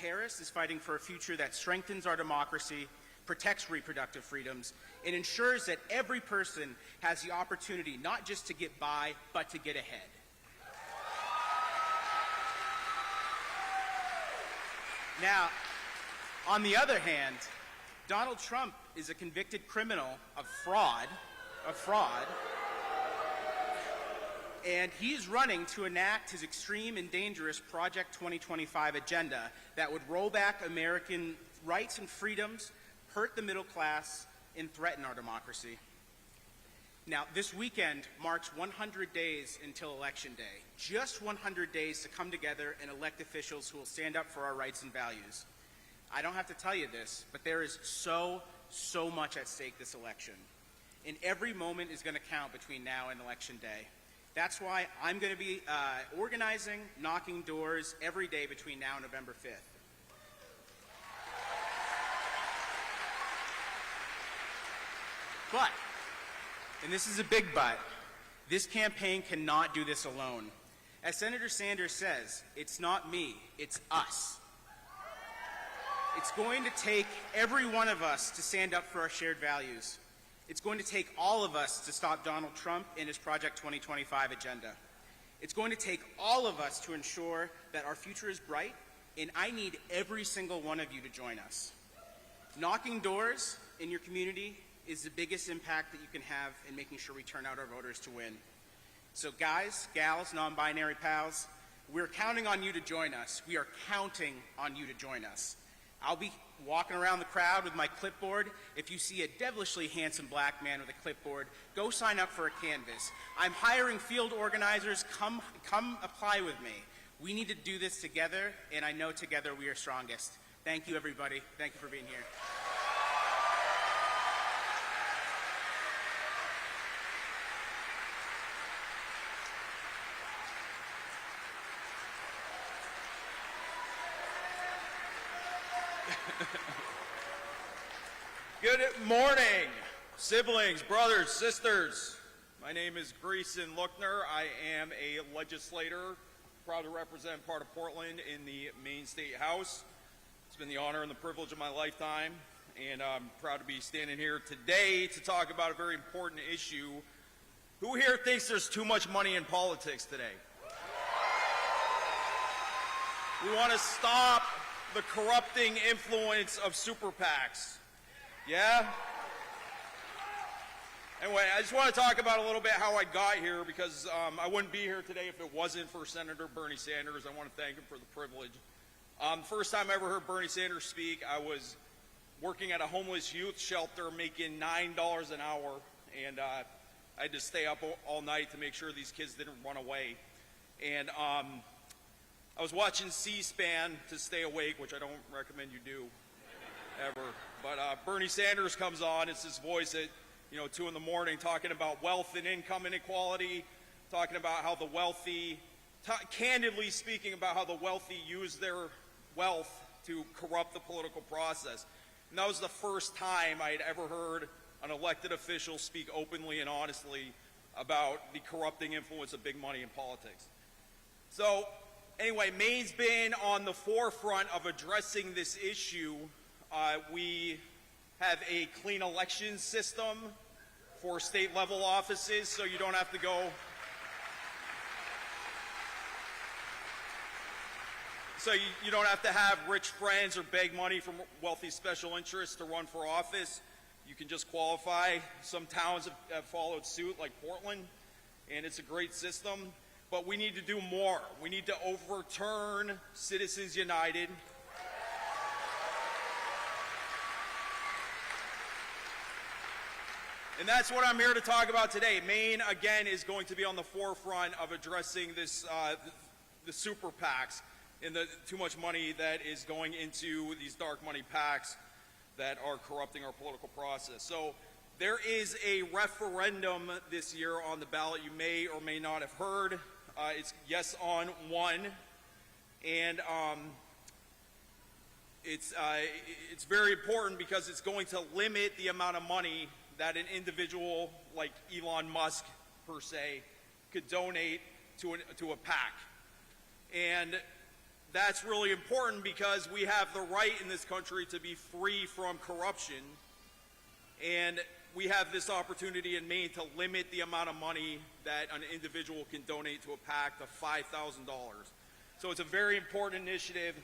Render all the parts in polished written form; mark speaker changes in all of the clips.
Speaker 1: Harris is fighting for a future that strengthens our democracy, protects reproductive freedoms, and ensures that every person has the opportunity not just to get by, but to get ahead. Now, on the other hand, Donald Trump is a convicted criminal of fraud, and he is running to enact his extreme and dangerous Project 2025 agenda that would roll back American rights and freedoms, hurt the middle class, and threaten our democracy. Now, this weekend marks 100 days until Election Day. Just 100 days to come together and elect officials who will stand up for our rights and values. I don't have to tell you this, but there is so much at stake this election. And every moment is going to count between now and Election Day. That's why I'm going to be organizing, knocking doors every day between now and November 5th. But, and this is a big but, this campaign cannot do this alone. As Senator Sanders says, it's not me, it's us. It's going to take every one of us to stand up for our shared values. It's going to take all of us to stop Donald Trump and his Project 2025 agenda. It's going to take all of us to ensure that our future is bright, and I need every single one of you to join us. Knocking doors in your community is the biggest impact that you can have in making sure we turn out our voters to win. So guys, gals, non-binary pals, we're counting on you to join us. We are counting on you to join us. I'll be walking around the crowd with my clipboard. If you see a devilishly handsome black man with a clipboard, go sign up for a canvas. I'm hiring field organizers. Come apply with me. We need to do this together, and I know together we are strongest. Thank you, everybody. Thank you for being here.
Speaker 2: Good morning, siblings, brothers, sisters. My name is Greason Lookner. I am a legislator, proud to represent part of Portland in the Maine State House. It's been the honor and the privilege of my lifetime, and I'm proud to be standing here today to talk about a very important issue. Who here thinks there's too much money in politics today? We want to stop the corrupting influence of super PACs. Yeah? Anyway, I just want to talk about a little bit how I got here, because I wouldn't be here today if it wasn't for Senator Bernie Sanders. I want to thank him for the privilege. First time I ever heard Bernie Sanders speak, I was working at a homeless youth shelter making $9 an hour, and I had to stay up all night to make sure these kids didn't run away. And I was watching C-SPAN to stay awake, which I don't recommend you do ever. But Bernie Sanders comes on. It's his voice at 2 in the morning, talking about wealth and income inequality, talking about how the wealthy, candidly speaking about how the wealthy use their wealth to corrupt the political process. And that was the first time I had ever heard an elected official speak openly and honestly about the corrupting influence of big money in politics. So anyway, Maine's been on the forefront of addressing this issue. We have a clean election system for state level offices, so you don't have to go. So you don't have to have rich friends or beg money from wealthy special interests to run for office. You can just qualify. Some towns have followed suit, like Portland, and it's a great system. But we need to do more. We need to overturn Citizens United. And that's what I'm here to talk about today. Maine, again, is going to be on the forefront of addressing this, the super PACs and the too much money that is going into these dark money PACs that are corrupting our political process. So there is a referendum this year on the ballot you may or may not have heard. It's Yes on 1, and it's very important because it's going to limit the amount of money that an individual like Elon Musk, per se, could donate to a PAC. And that's really important because we have the right in this country to be free from corruption, and we have this opportunity in Maine to limit the amount of money that an individual can donate to a PAC to $5,000. So it's a very important initiative.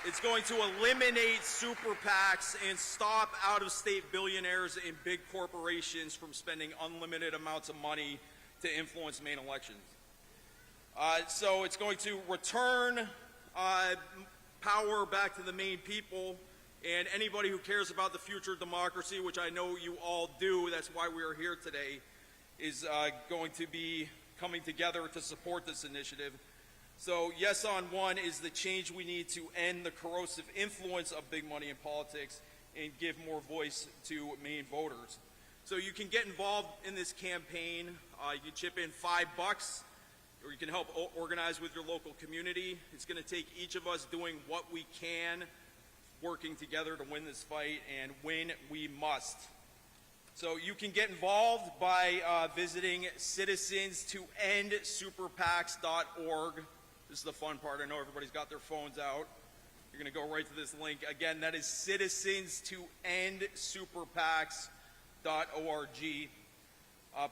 Speaker 2: It's going to eliminate super PACs and stop out-of-state billionaires and big corporations from spending unlimited amounts of money to influence Maine elections. So it's going to return power back to the Maine people, and anybody who cares about the future of democracy, which I know you all do, that's why we are here today, is going to be coming together to support this initiative. So Yes on One is the change we need to end the corrosive influence of big money in politics and give more voice to Maine voters. So you can get involved in this campaign. You can chip in $5, or you can help organize with your local community. It's going to take each of us doing what we can, working together to win this fight, and win we must. So you can get involved by visiting citizens-to-end-superpacs.org. This is the fun part. I know everybody's got their phones out. You're going to go right to this link. Again, that is citizens-to-end-superpacs.org.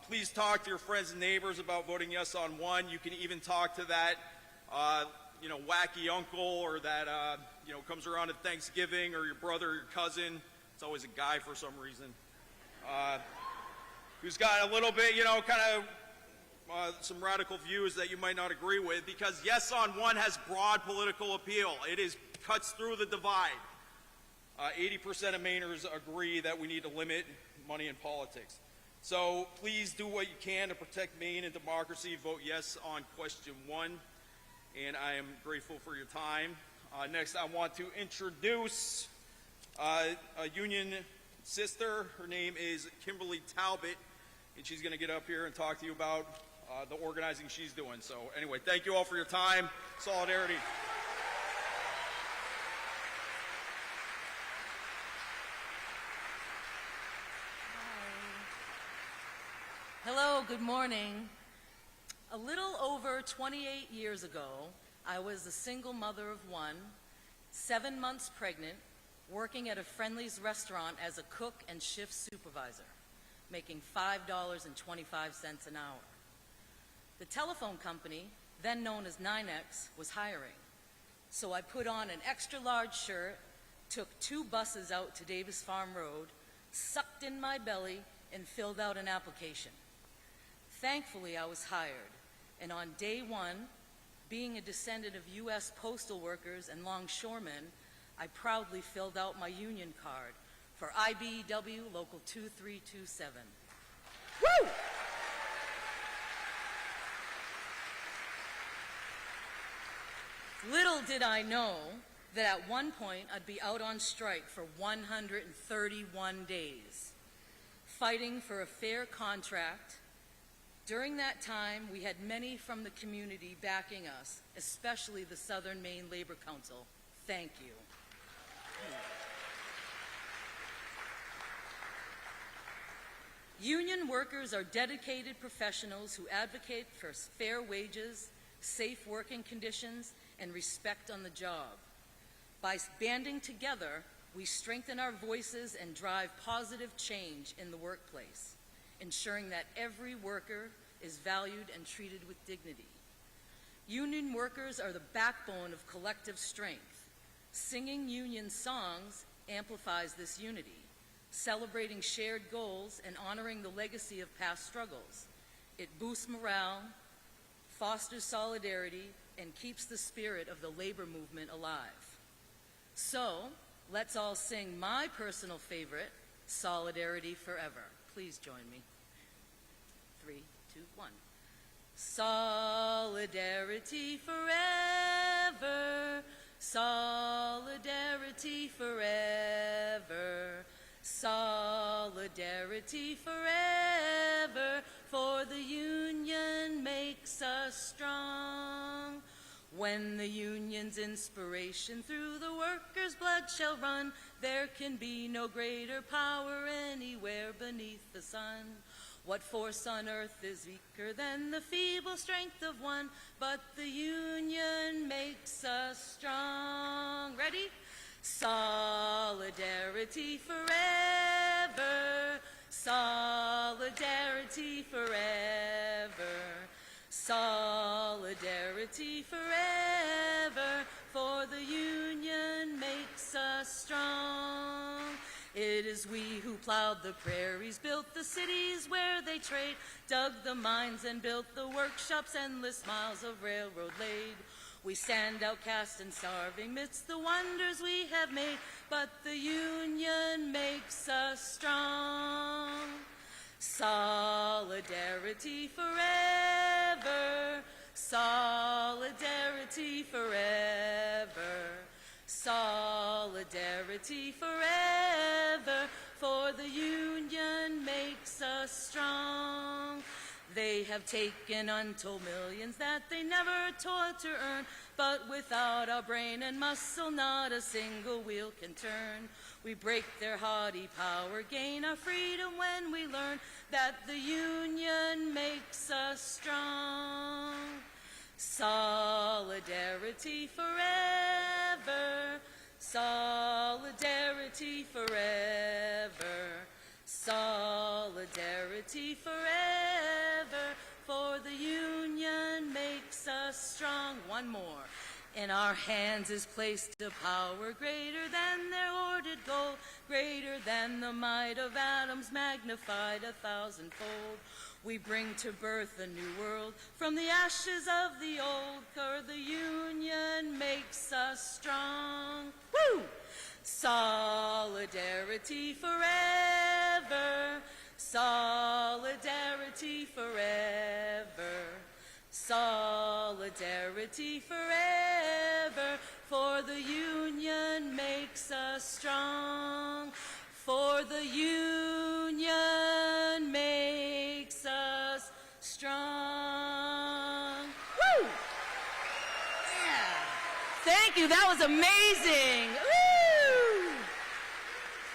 Speaker 2: Please talk to your friends and neighbors about voting yes on one. You can even talk to that, wacky uncle or that, comes around at Thanksgiving, or your brother or your cousin. It's always a guy for some reason. Who's got a little bit, some radical views that you might not agree with, because yes on one has broad political appeal. It cuts through the divide. 80% of Mainers agree that we need to limit money in politics. So please do what you can to protect Maine and democracy. Vote yes on question 1, and I am grateful for your time. Next, I want to introduce a union sister. Her name is Kimberly Talbot, and she's going to get up here and talk to you about the organizing she's doing. So anyway, thank you all for your time. Solidarity.
Speaker 3: Hello, good morning. A little over 28 years ago, I was a single mother of one, 7 months pregnant, working at a Friendly's restaurant as a cook and shift supervisor, making $5.25 an hour. The telephone company, then known as 9X, was hiring. So I put on an extra large shirt, took 2 buses out to Davis Farm Road, sucked in my belly, and filled out an application. Thankfully, I was hired, and on day 1, being a descendant of U.S. postal workers and longshoremen, I proudly filled out my union card for IBEW Local 2327. Woo! Little did I know that at one point I'd be out on strike for 131 days, fighting for a fair contract. During that time, we had many from the community backing us, especially the Southern Maine Labor Council. Thank you. Union workers are dedicated professionals who advocate for fair wages, safe working conditions, and respect on the job. By banding together, we strengthen our voices and drive positive change in the workplace, ensuring that every worker is valued and treated with dignity. Union workers are the backbone of collective strength. Singing union songs amplifies this unity, celebrating shared goals and honoring the legacy of past struggles. It boosts morale, fosters solidarity, and keeps the spirit of the labor movement alive. So, let's all sing my personal favorite, Solidarity Forever. Please join me. 3, 2, 1. Solidarity forever, solidarity forever, solidarity forever, for the union makes us strong. When the union's inspiration through the workers' blood shall run, there can be no greater power anywhere beneath the sun. What force on earth is weaker than the feeble strength of one? But the union makes us strong. Ready? Solidarity forever. Solidarity forever. Solidarity forever. For the union makes us strong. It is we who plowed the prairies, built the cities where they trade, dug the mines and built the workshops, endless miles of railroad laid. We stand outcast and starving midst the wonders we have made, but the union makes us strong. Solidarity forever. Solidarity forever. Solidarity forever, for the union makes us strong. They have taken untold millions that they never toiled to earn, but without our brain and muscle, not a single wheel can turn. We break their haughty power, gain our freedom when we learn that the union makes us strong. Solidarity forever. Solidarity forever. Solidarity forever. For the union makes us strong. One more. In our hands is placed a power greater than their hoarded gold, greater than the might of atoms magnified 1,000-fold. We bring to birth a new world from the ashes of the old, for the union makes us strong. Woo! Solidarity forever. Solidarity forever. Solidarity forever, for the union makes us strong. For the union makes us strong. Woo! Yeah. Thank you. That was amazing. Woo!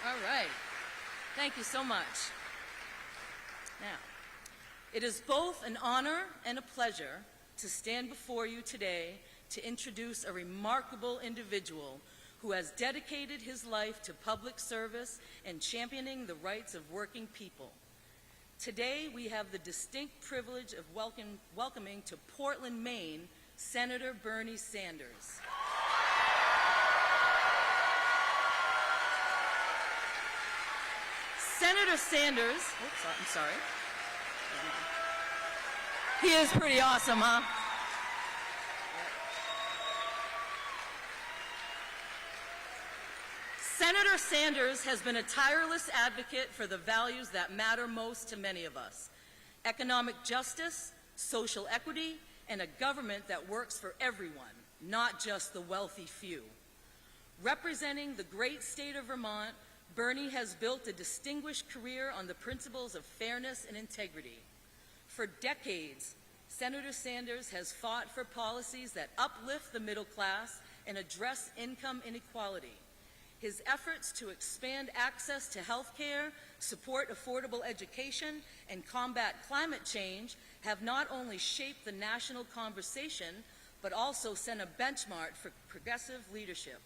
Speaker 3: All right. Thank you so much. Now, it is both an honor and a pleasure to stand before you today to introduce a remarkable individual who has dedicated his life to public service and championing the rights of working people. Today, we have the distinct privilege of welcoming to Portland, Maine, Senator Bernie Sanders. Senator Sanders, oops, I'm sorry. He is pretty awesome, huh? Senator Sanders has been a tireless advocate for the values that matter most to many of us: economic justice, social equity, and a government that works for everyone, not just the wealthy few. Representing the great state of Vermont, Bernie has built a distinguished career on the principles of fairness and integrity. For decades, Senator Sanders has fought for policies that uplift the middle class and address income inequality. His efforts to expand access to health care, support affordable education, and combat climate change have not only shaped the national conversation, but also set a benchmark for progressive leadership.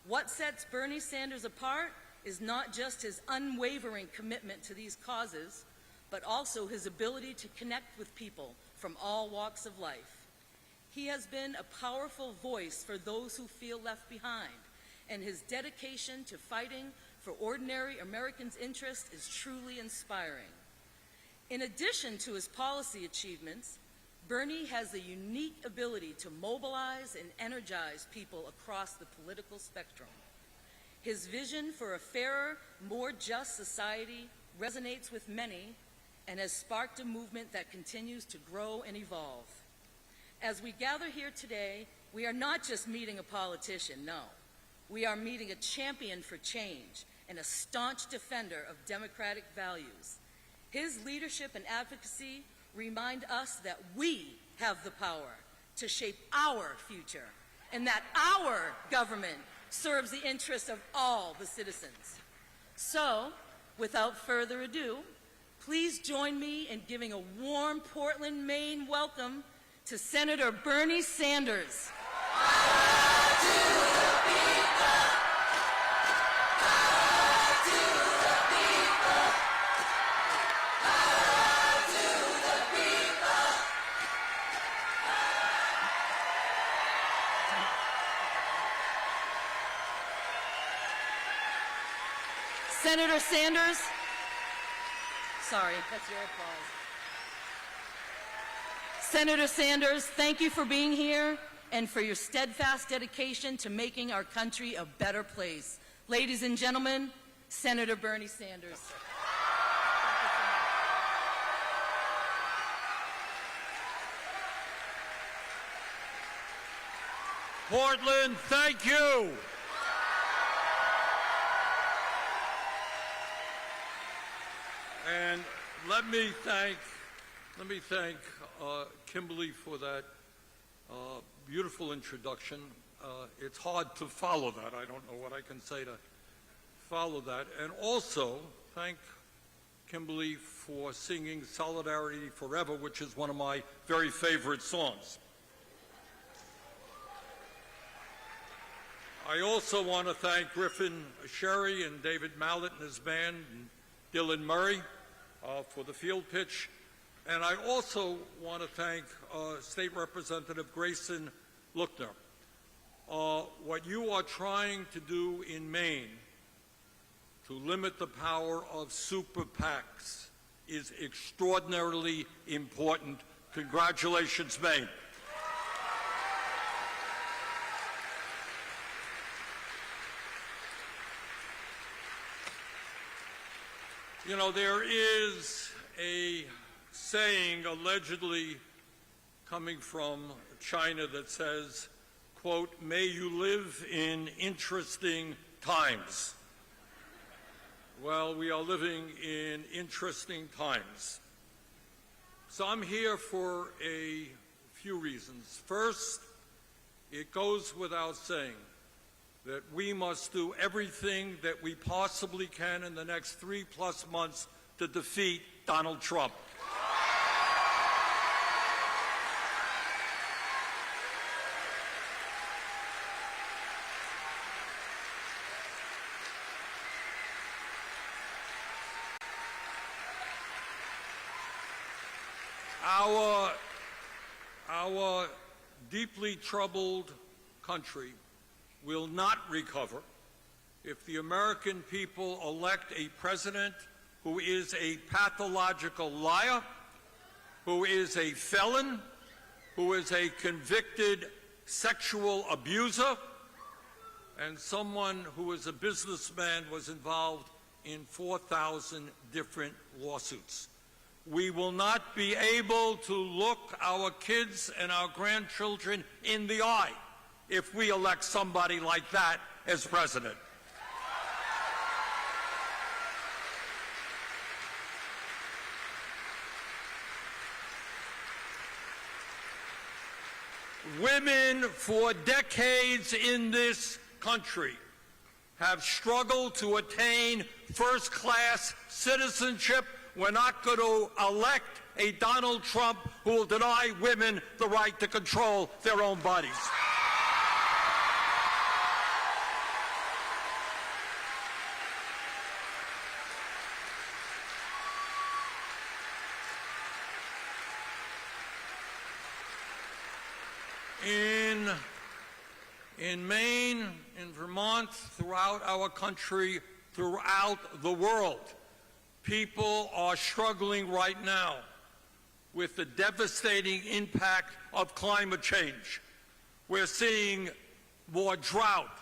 Speaker 3: What sets Bernie Sanders apart is not just his unwavering commitment to these causes, but also his ability to connect with people from all walks of life. He has been a powerful voice for those who feel left behind, and his dedication to fighting for ordinary Americans' interests is truly inspiring. In addition to his policy achievements, Bernie has the unique ability to mobilize and energize people across the political spectrum. His vision for a fairer, more just society resonates with many and has sparked a movement that continues to grow and evolve. As we gather here today, we are not just meeting a politician, no. We are meeting a champion for change and a staunch defender of democratic values. His leadership and advocacy remind us that we have the power to shape our future and that our government serves the interests of all the citizens. So, without further ado, Please join me in giving a warm Portland, Maine welcome to Senator Bernie Sanders. Senator Sanders, sorry, that's your applause. Senator Sanders, thank you for being here and for your steadfast dedication to making our country a better place. Ladies and gentlemen, Senator Bernie Sanders.
Speaker 4: Portland, thank you. And let me thank Kimberly for that beautiful introduction. It's hard to follow that. I don't know what I can say to follow that. And also thank Kimberly for singing Solidarity Forever, which is one of my very favorite songs. I also want to thank Griffin Sherry and David Mallett and his band, and Dylan Murray for the field pitch. And I also want to thank State Representative Grayson Lookner. What you are trying to do in Maine to limit the power of super PACs is extraordinarily important. Congratulations, Maine. You know, there is a saying allegedly coming from China that says, quote, "May you live in interesting times." Well, we are living in interesting times. So I'm here for a few reasons. First, it goes without saying that we must do everything that we possibly can in the next 3+ months to defeat Donald Trump. Our deeply troubled country will not recover if the American people elect a president who is a pathological liar, who is a felon, who is a convicted sexual abuser, and someone who is a businessman was involved in 4,000 different lawsuits. We will not be able to look our kids and our grandchildren in the eye if we elect somebody like that as president. Women for decades in this country have struggled to attain first-class citizenship. We're not going to elect a Donald Trump who will deny women the right to control their own bodies. In Maine, in Vermont, throughout our country, throughout the world, people are struggling right now with the devastating impact of climate change. We're seeing more drought.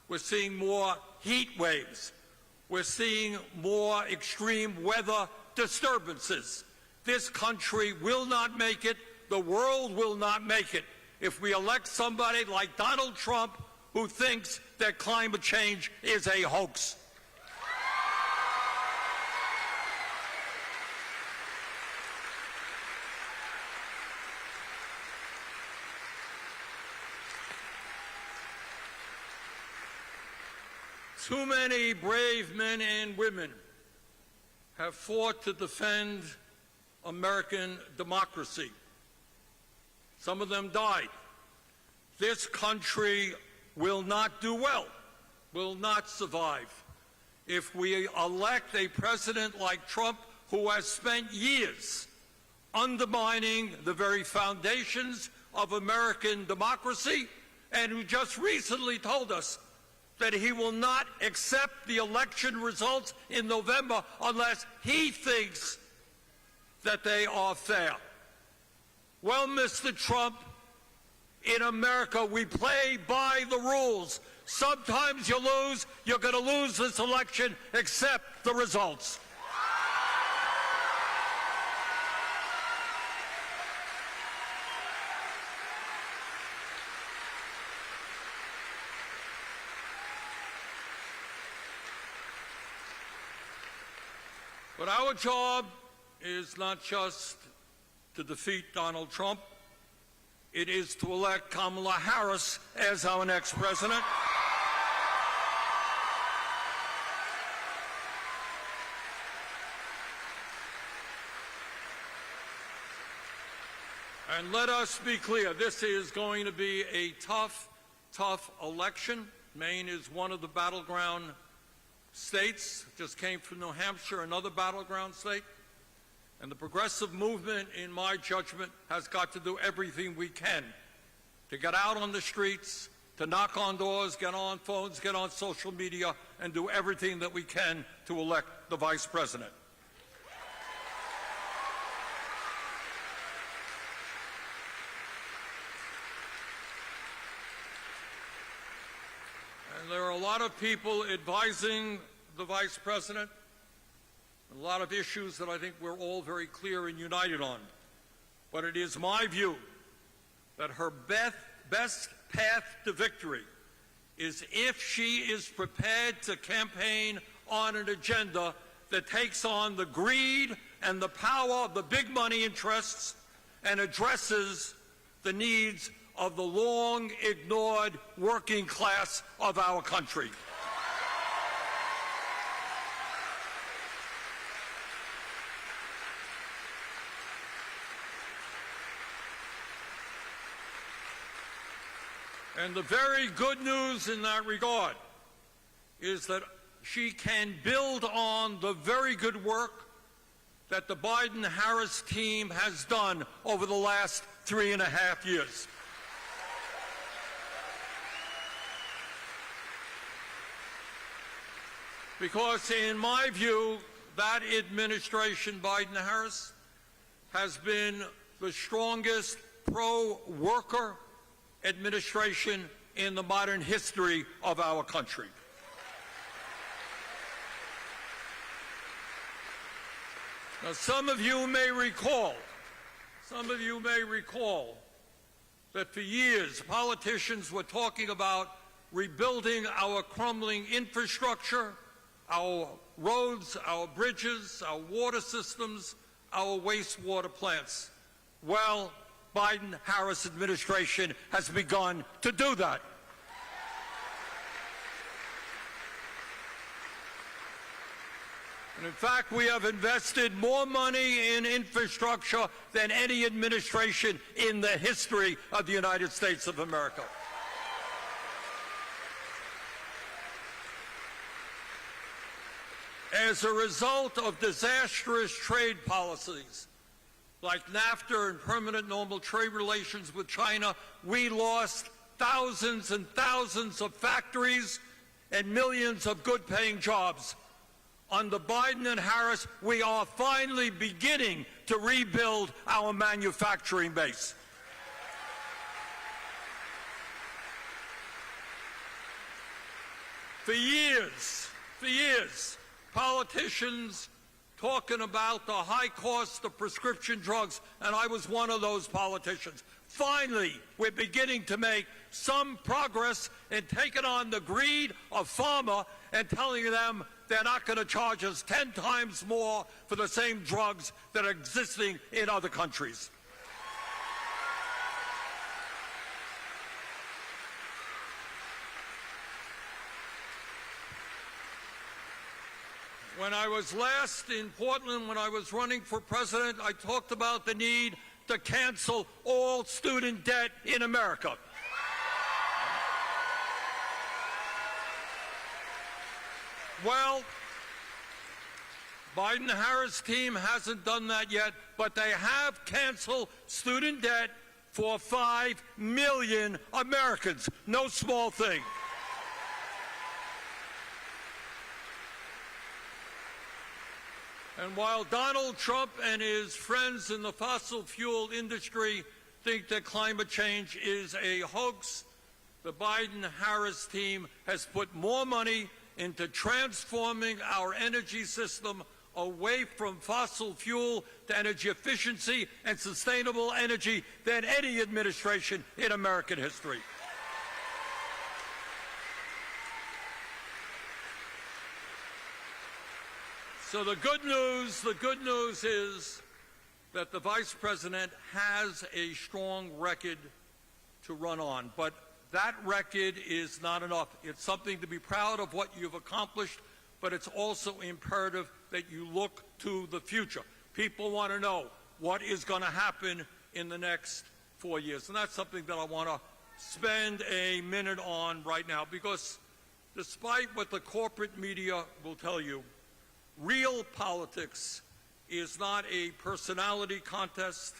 Speaker 4: We're seeing more heat waves. We're seeing more extreme weather disturbances. This country will not make it. The world will not make it if we elect somebody like Donald Trump who thinks that climate change is a hoax. Too many brave men and women have fought to defend American democracy. Some of them died. This country will not do well, will not survive, if we elect a president like Trump, who has spent years undermining the very foundations of American democracy, and who just recently told us that he will not accept the election results in November unless he thinks that they are fair. Well, Mr. Trump, in America, we play by the rules. Sometimes you lose. You're going to lose this election. Accept the results. But our job is not just to defeat Donald Trump. It is to elect Kamala Harris as our next president. And let us be clear, this is going to be a tough, tough election. Maine is one of the battleground states. Just came from New Hampshire, another battleground state. And the progressive movement, in my judgment, has got to do everything we can to get out on the streets, to knock on doors, get on phones, get on social media, and do everything that we can to elect the vice president. And there are a lot of people advising the vice president, a lot of issues that I think we're all very clear and united on. But it is my view that her best path to victory is if she is prepared to campaign on an agenda that takes on the greed and the power of the big money interests and addresses the needs of the long-ignored working class of our country. And the very good news in that regard is that she can build on the very good work that the Biden-Harris team has done over the last 3.5 years. Because in my view, that administration, Biden-Harris, has been the strongest pro-worker administration in the modern history of our country. Now, some of you may recall that for years politicians were talking about rebuilding our crumbling infrastructure, our roads, our bridges, our water systems, our wastewater plants. Well, Biden-Harris administration has begun to do that. And in fact, we have invested more money in infrastructure than any administration in the history of the United States of America. As a result of disastrous trade policies, like NAFTA and permanent normal trade relations with China, we lost thousands and thousands of factories and millions of good-paying jobs. Under Biden and Harris, we are finally beginning to rebuild our manufacturing base. For years, politicians talking about the high cost of prescription drugs, and I was one of those politicians. Finally, we're beginning to make some progress in taking on the greed of pharma and telling them they're not going to charge us 10 times more for the same drugs that are existing in other countries. When I was last in Portland, when I was running for president, I talked about the need to cancel all student debt in America. Well, Biden-Harris team hasn't done that yet, but they have canceled student debt for 5 million Americans. No small thing. And while Donald Trump and his friends in the fossil fuel industry think that climate change is a hoax, the Biden-Harris team has put more money into transforming our energy system away from fossil fuel to energy efficiency and sustainable energy than any administration in American history. So the good news is that the Vice President has a strong record to run on, but that record is not enough. It's something to be proud of what you've accomplished, but it's also imperative that you look to the future. People want to know what is going to happen in the next 4 years, and that's something that I want to spend a minute on right now, because despite what the corporate media will tell you, real politics is not a personality contest.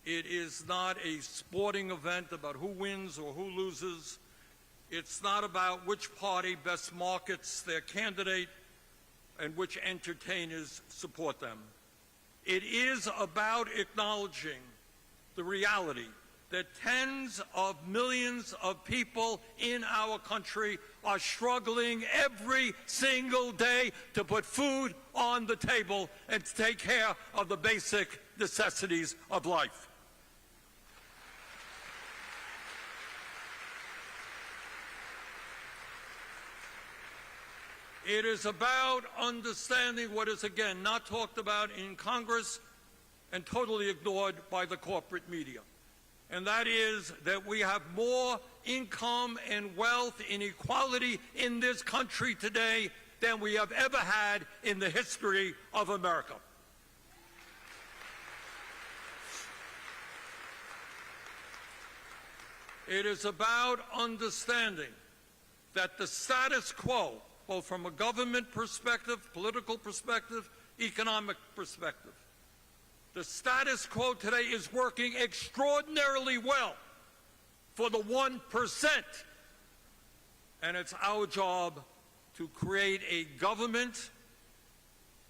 Speaker 4: It is not a sporting event about who wins or who loses. It's not about which party best markets their candidate and which entertainers support them. It is about acknowledging the reality that tens of millions of people in our country are struggling every single day to put food on the table and to take care of the basic necessities of life. It is about understanding what is, again, not talked about in Congress and totally ignored by the corporate media. And that is that we have more income and wealth inequality in this country today than we have ever had in the history of America. It is about understanding that the status quo, both from a government perspective, political perspective, economic perspective, the status quo today is working extraordinarily well for the 1%. And it's our job to create a government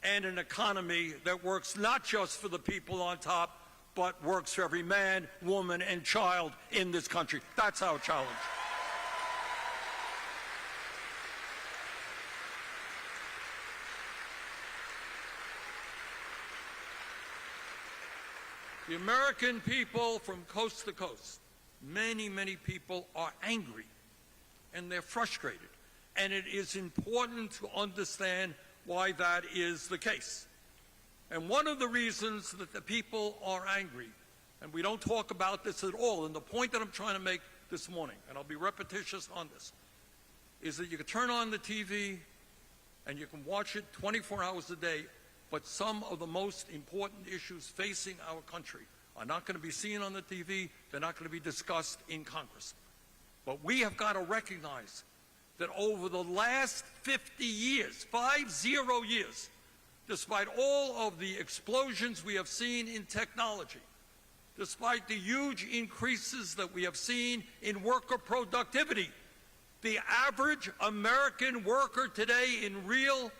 Speaker 4: and an economy that works not just for the people on top, but works for every man, woman, and child in this country. That's our challenge. The American people from coast to coast, many, many people are angry and they're frustrated. And it is important to understand why that is the case. And one of the reasons that the people are angry, and we don't talk about this at all, and the point that I'm trying to make this morning, and I'll be repetitious on this, is that you can turn on the TV and you can watch it 24 hours a day, but some of the most important issues facing our country are not going to be seen on the TV. They're not going to be discussed in Congress. But we have got to recognize that over the last 50 years, 50 years, despite all of the explosions we have seen in technology, despite the huge increases that we have seen in worker productivity, the average American worker today in real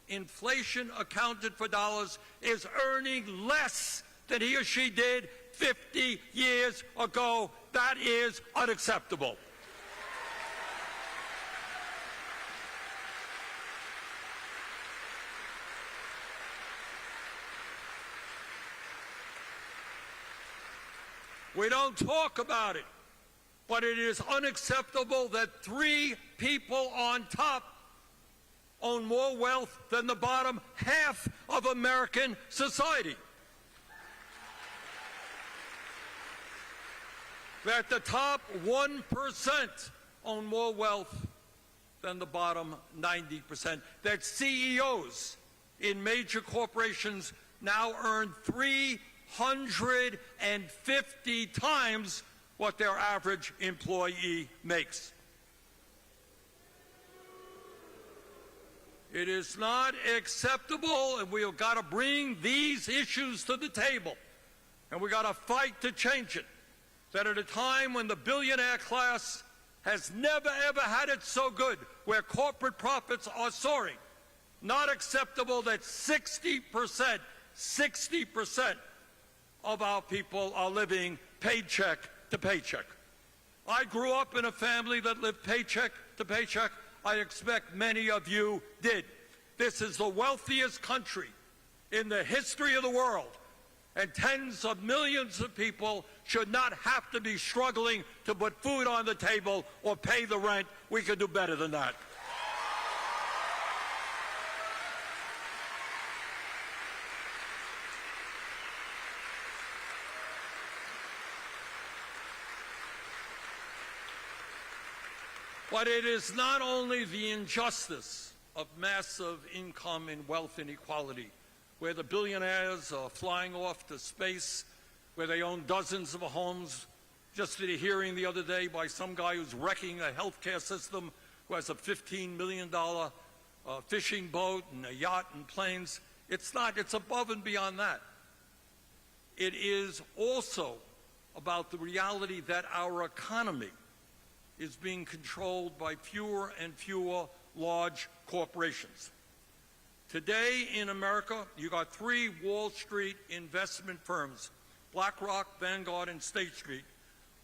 Speaker 4: inflation accounted for dollars is earning less than he or she did 50 years ago. That is unacceptable. We don't talk about it, but it is unacceptable that 3 people on top own more wealth than the bottom half of American society. That the top 1% own more wealth than the bottom 90%. That CEOs in major corporations now earn 350 times what their average employee makes. It is not acceptable, and we have got to bring these issues to the table, and we've got to fight to change it. That at a time when the billionaire class has never ever had it so good, where corporate profits are soaring, not acceptable that 60% of our people are living paycheck to paycheck. I grew up in a family that lived paycheck to paycheck. I expect many of you did. This is the wealthiest country in the history of the world, and tens of millions of people should not have to be struggling to put food on the table or pay the rent. We can do better than that. But it is not only the injustice of massive income and wealth inequality, where the billionaires are flying off to space, where they own dozens of homes. Just did a hearing the other day by some guy who's wrecking a healthcare system, who has a $15 million fishing boat and a yacht and planes. It's above and beyond that. It is also about the reality that our economy is being controlled by fewer and fewer large corporations. Today in America, you got 3 Wall Street investment firms, BlackRock, Vanguard, and State Street,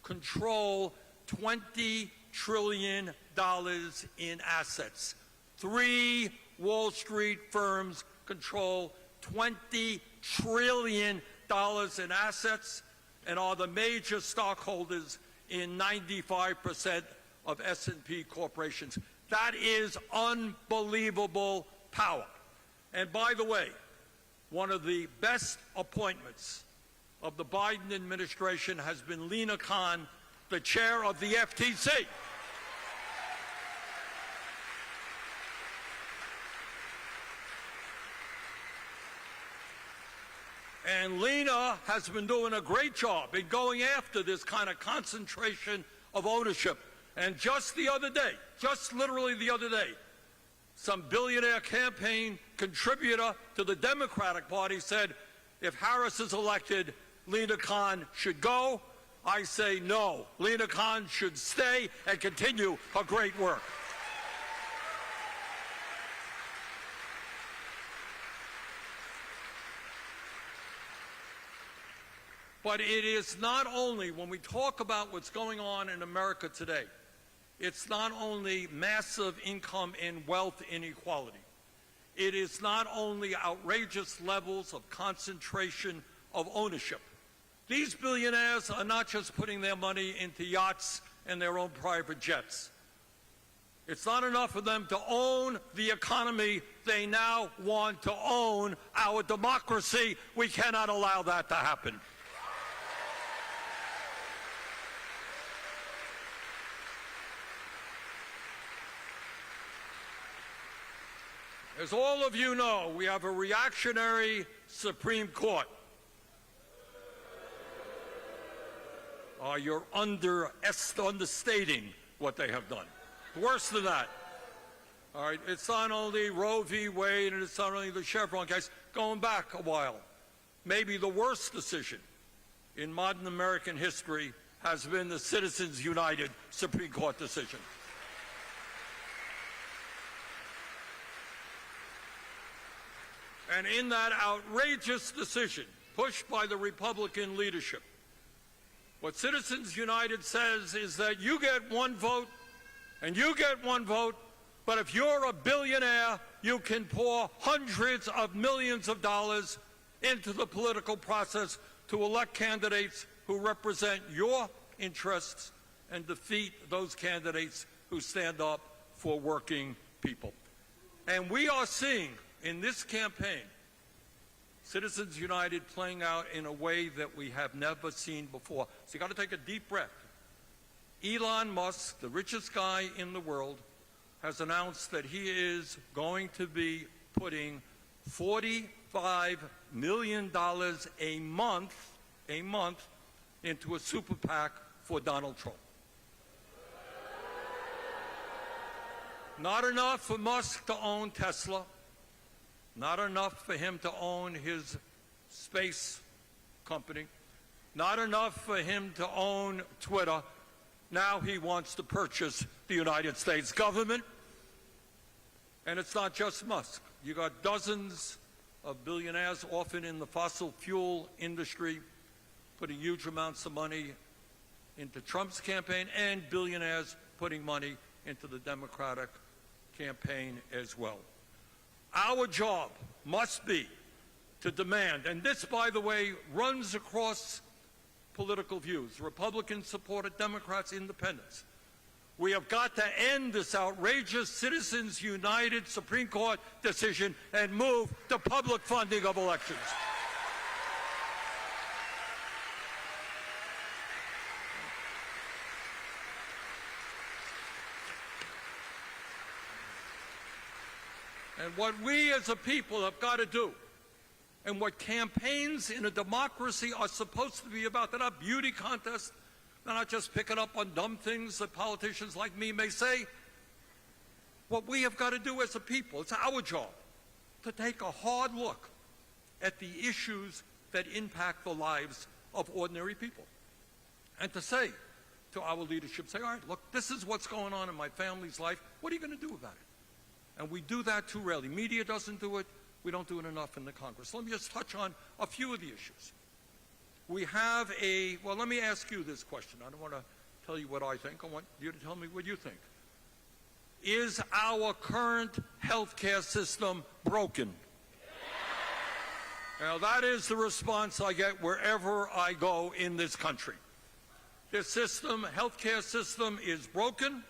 Speaker 4: control $20 trillion in assets. 3 Wall Street firms control $20 trillion in assets and are the major stockholders in 95% of S&P corporations. That is unbelievable power. And by the way, one of the best appointments of the Biden administration has been Lina Khan, the chair of the FTC. And Lina has been doing a great job in going after this kind of concentration of ownership. And just the other day, just literally the other day, some billionaire campaign contributor to the Democratic Party said, if Harris is elected, Lina Khan should go. I say no. Lina Khan should stay and continue her great work. But it is not only, when we talk about what's going on in America today, it's not only massive income and wealth inequality. It is not only outrageous levels of concentration of ownership. These billionaires are not just putting their money into yachts and their own private jets. It's not enough for them to own the economy. They now want to own our democracy. We cannot allow that to happen. As all of you know, we have a reactionary Supreme Court. You're understating what they have done. Worse than that. All right, it's not only Roe v. Wade and it's not only the Chevron case. Going back a while, maybe the worst decision in modern American history has been the Citizens United Supreme Court decision. And in that outrageous decision, pushed by the Republican leadership, what Citizens United says is that you get one vote and you get one vote, but if you're a billionaire, you can pour hundreds of millions of dollars into the political process to elect candidates who represent your interests and defeat those candidates who stand up for working people. And we are seeing in this campaign, Citizens United playing out in a way that we have never seen before. So you got to take a deep breath. Elon Musk, the richest guy in the world, has announced that he is going to be putting $45 million a month into a super PAC for Donald Trump. Not enough for Musk to own Tesla. Not enough for him to own his space company. Not enough for him to own Twitter. Now he wants to purchase the United States government. And it's not just Musk. You got dozens of billionaires, often in the fossil fuel industry, putting huge amounts of money into Trump's campaign, and billionaires putting money into the Democratic campaign as well. Our job must be to demand, and this, by the way, runs across political views, Republicans supported, Democrats, independents. We have got to end this outrageous Citizens United Supreme Court decision and move to public funding of elections. And what we as a people have got to do, and what campaigns in a democracy are supposed to be about, they're not beauty contests, they're not just picking up on dumb things that politicians like me may say. What we have got to do as a people, it's our job to take a hard look at the issues that impact the lives of ordinary people. And to say to our leadership, say, all right, look, this is what's going on in my family's life. What are you going to do about it? And we do that too rarely. Media doesn't do it. We don't do it enough in the Congress. Let me just touch on a few of the issues. We have well, let me ask you this question. I don't want to tell you what I think. I want you to tell me what you think. Is our current health care system broken? Now, that is the response I get wherever I go in this country. This system, healthcare system, is broken.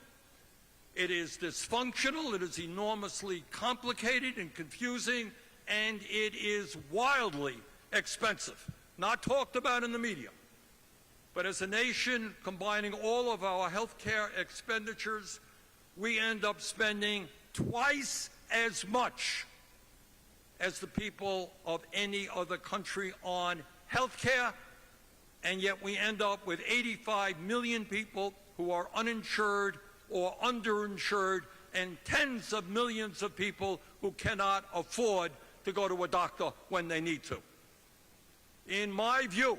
Speaker 4: It is dysfunctional. It is enormously complicated and confusing, and it is wildly expensive. Not talked about in the media. But as a nation, combining all of our healthcare expenditures, we end up spending twice as much as the people of any other country on health care, and yet we end up with 85 million people who are uninsured or underinsured, and tens of millions of people who cannot afford to go to a doctor when they need to. In my view,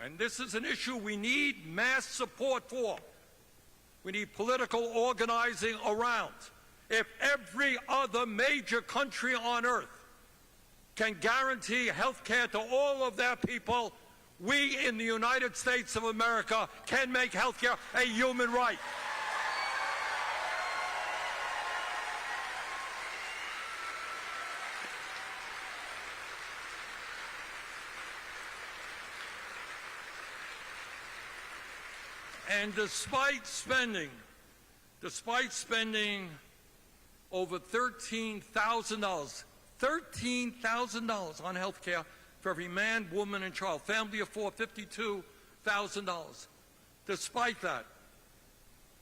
Speaker 4: and this is an issue we need mass support for, we need political organizing around. If every other major country on earth can guarantee health care to all of their people, we in the United States of America can make health care a human right. And despite spending over $13,000 on health care for every man, woman, and child, family of four, $52,000. Despite that,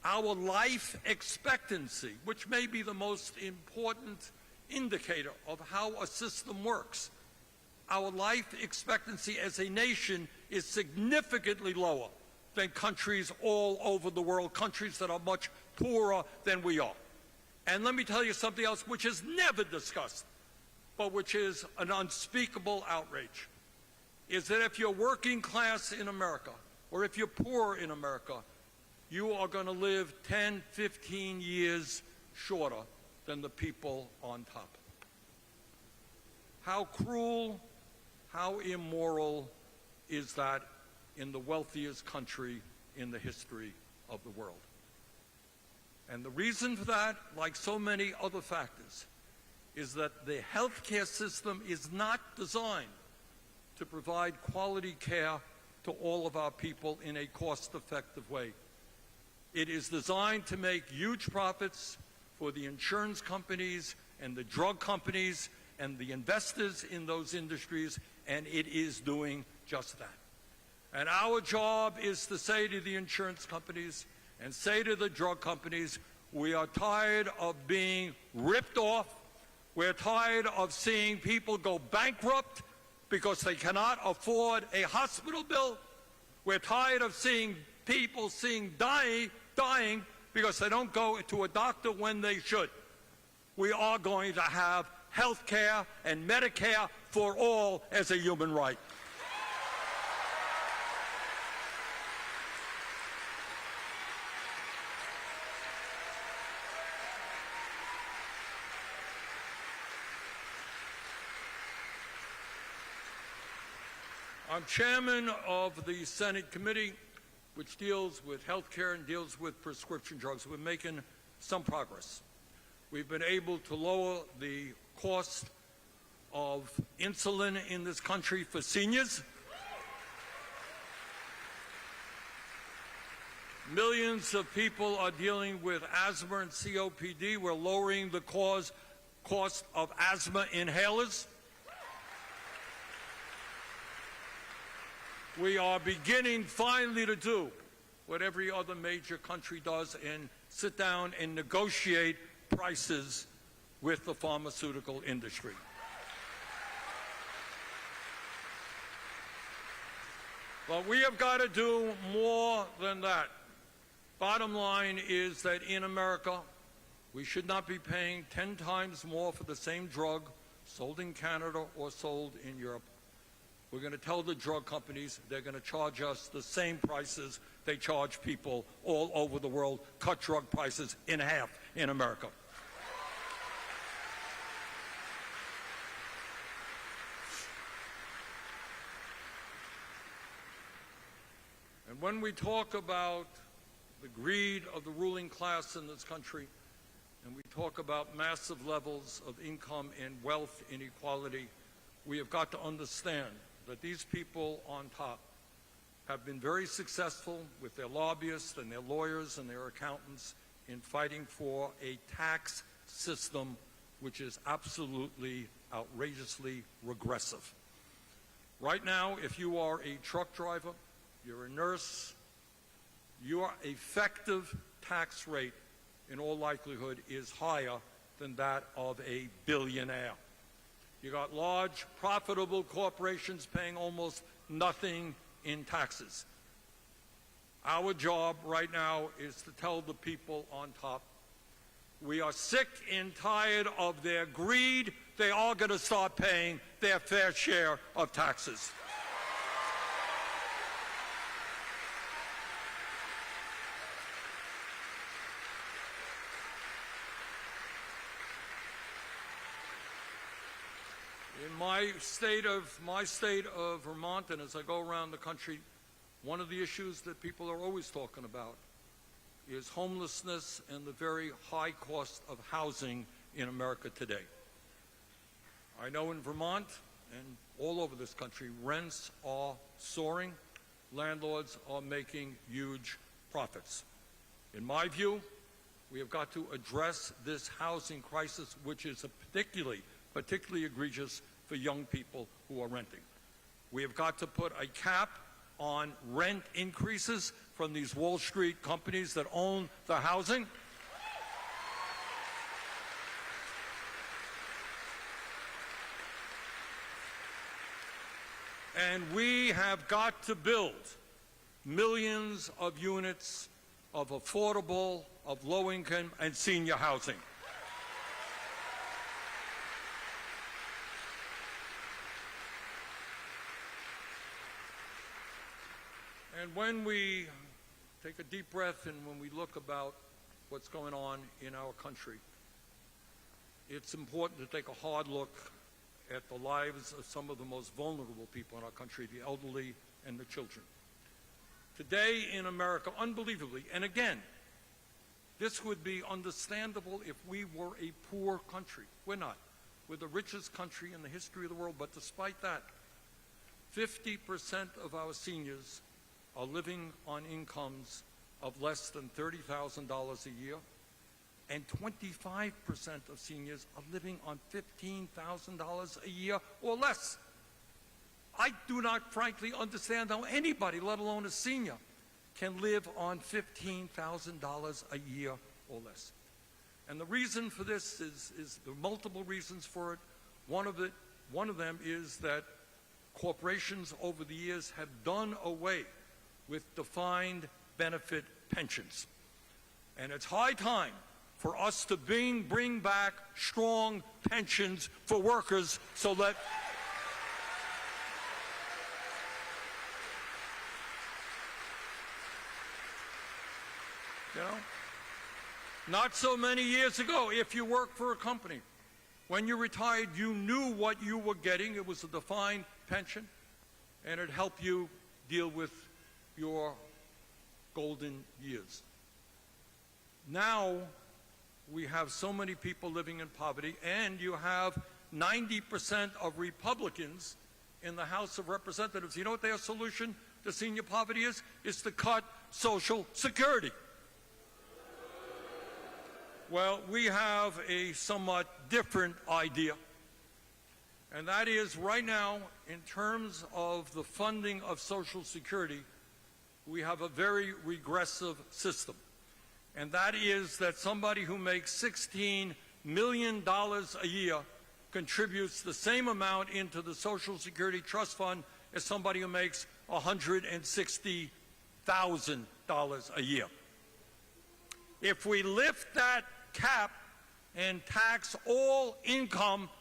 Speaker 4: our life expectancy, which may be the most important indicator of how a system works, our life expectancy as a nation is significantly lower than countries all over the world, countries that are much poorer than we are. And let me tell you something else which is never discussed, but which is an unspeakable outrage, is that if you're working class in America, or if you're poor in America, you are going to live 10, 15 years shorter than the people on top. How cruel, how immoral is that in the wealthiest country in the history of the world? And the reason for that, like so many other factors, is that the healthcare system is not designed to provide quality care to all of our people in a cost-effective way. It is designed to make huge profits for the insurance companies and the drug companies and the investors in those industries, and it is doing just that. And our job is to say to the insurance companies and say to the drug companies, we are tired of being ripped off. We're tired of seeing people go bankrupt because they cannot afford a hospital bill. We're tired of seeing people dying because they don't go to a doctor when they should. We are going to have health care and Medicare for all as a human right. I'm chairman of the Senate committee, which deals with health care and deals with prescription drugs. We're making some progress. We've been able to lower the cost of insulin in this country for seniors. Millions of people are dealing with asthma and COPD. We're lowering the cost of asthma inhalers. We are beginning finally to do what every other major country does and sit down and negotiate prices with the pharmaceutical industry. But we have got to do more than that. Bottom line is that in America, we should not be paying 10 times more for the same drug sold in Canada or sold in Europe. We're going to tell the drug companies they're going to charge us the same prices they charge people all over the world, cut drug prices in half in America. And when we talk about the greed of the ruling class in this country, and we talk about massive levels of income and wealth inequality, we have got to understand that these people on top have been very successful with their lobbyists and their lawyers and their accountants in fighting for a tax system which is absolutely outrageously regressive. Right now, if you are a truck driver, you're a nurse, your effective tax rate in all likelihood is higher than that of a billionaire. You got large, profitable corporations paying almost nothing in taxes. Our job right now is to tell the people on top, we are sick and tired of their greed. They are going to start paying their fair share of taxes. In my state of Vermont, and as I go around the country, one of the issues that people are always talking about is homelessness and the very high cost of housing in America today. I know in Vermont and all over this country, rents are soaring. Landlords are making huge profits. In my view, we have got to address this housing crisis, which is particularly egregious for young people who are renting. We have got to put a cap on rent increases from these Wall Street companies that own the housing. And we have got to build millions of units of affordable, of low-income and senior housing. And when we take a deep breath and when we look about what's going on in our country, it's important to take a hard look at the lives of some of the most vulnerable people in our country, the elderly and the children. Today in America, unbelievably, and again, this would be understandable if we were a poor country. We're not. We're the richest country in the history of the world, but despite that, 50% of our seniors are living on incomes of less than $30,000 a year, and 25% of seniors are living on $15,000 a year or less. I do not frankly understand how anybody, let alone a senior, can live on $15,000 a year or less. And the reason for this is there are multiple reasons for it. One of them is that corporations over the years have done away with defined benefit pensions. And it's high time for us to bring back strong pensions for workers so that not so many years ago, if you worked for a company, when you retired, you knew what you were getting. It was a defined pension, and it helped you deal with your golden years. Now, we have so many people living in poverty, and you have 90% of Republicans in the House of Representatives. You know what their solution to senior poverty is? It's to cut Social Security. Well, we have a somewhat different idea, and that is right now, in terms of the funding of Social Security, we have a very regressive system. And that is that somebody who makes $16 million a year contributes the same amount into the Social Security Trust Fund as somebody who makes $160,000 a year. If we lift that cap and tax all income,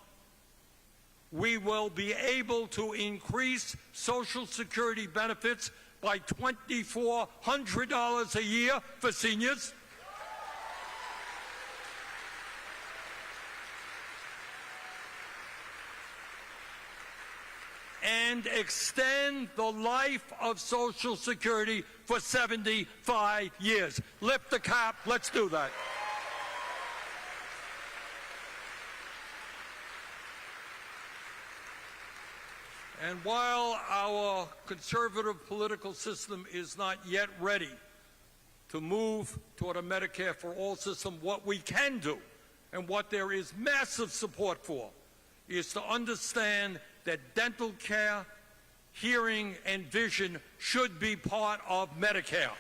Speaker 4: we will be able to increase Social Security benefits by $2,400 a year for seniors. And extend the life of Social Security for 75 years. Lift the cap. Let's do that. And while our conservative political system is not yet ready to move toward a Medicare for all system, what we can do, and what there is massive support for, is to understand that dental care, hearing, and vision should be part of Medicare.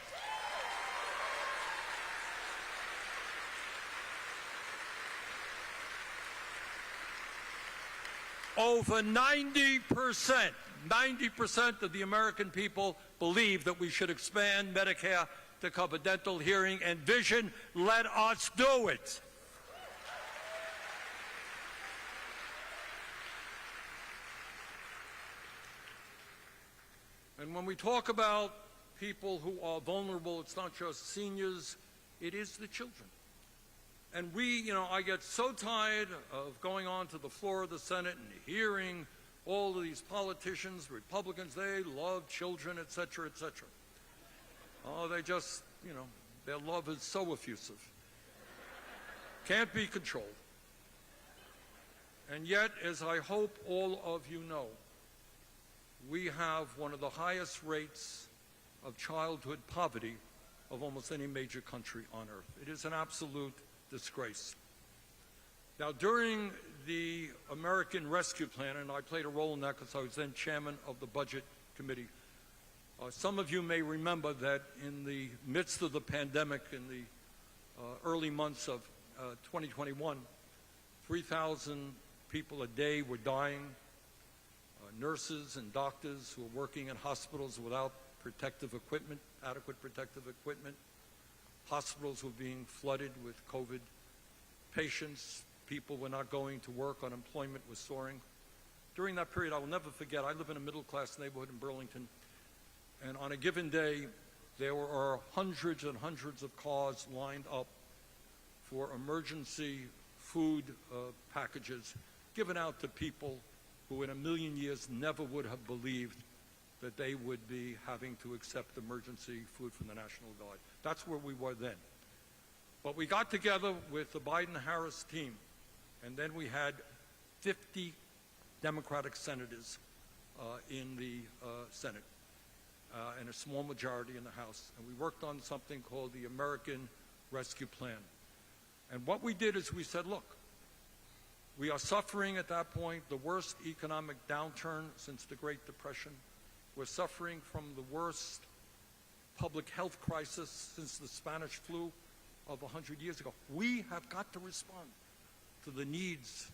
Speaker 4: Over 90% of the American people believe that we should expand Medicare to cover dental, hearing, and vision. Let us do it. And when we talk about people who are vulnerable, it's not just seniors, it is the children. And I get so tired of going on to the floor of the Senate and hearing all of these politicians, Republicans, they love children, et cetera, et cetera. Oh, they just, their love is so effusive. Can't be controlled. And yet, as I hope all of you know, we have one of the highest rates of childhood poverty of almost any major country on earth. It is an absolute disgrace. Now, during the American Rescue Plan, and I played a role in that because I was then chairman of the Budget Committee, some of you may remember that in the midst of the pandemic, in the early months of 2021, 3,000 people a day were dying. Nurses and doctors who were working in hospitals without protective equipment, adequate protective equipment. Hospitals were being flooded with COVID patients. People were not going to work. Unemployment was soaring. During that period, I will never forget, I live in a middle-class neighborhood in Burlington, and on a given day, there were hundreds and hundreds of cars lined up for emergency food packages given out to people who in a million years never would have believed that they would be having to accept emergency food from the National Guard. That's where we were then. But we got together with the Biden-Harris team, and then we had 50 Democratic senators in the Senate and a small majority in the House. And we worked on something called the American Rescue Plan. And what we did is we said, look, we are suffering at that point the worst economic downturn since the Great Depression. We're suffering from the worst public health crisis since the Spanish flu. of 100 years ago. We have got to respond to the needs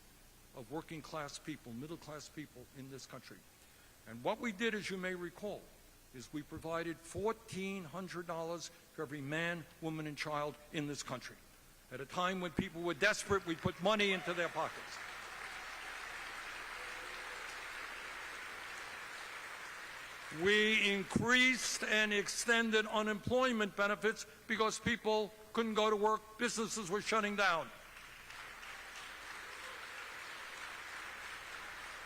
Speaker 4: of working class people, middle class people in this country. And what we did, as you may recall, is we provided $1,400 for every man, woman, and child in this country. At a time when people were desperate, we put money into their pockets. We increased and extended unemployment benefits because people couldn't go to work, businesses were shutting down.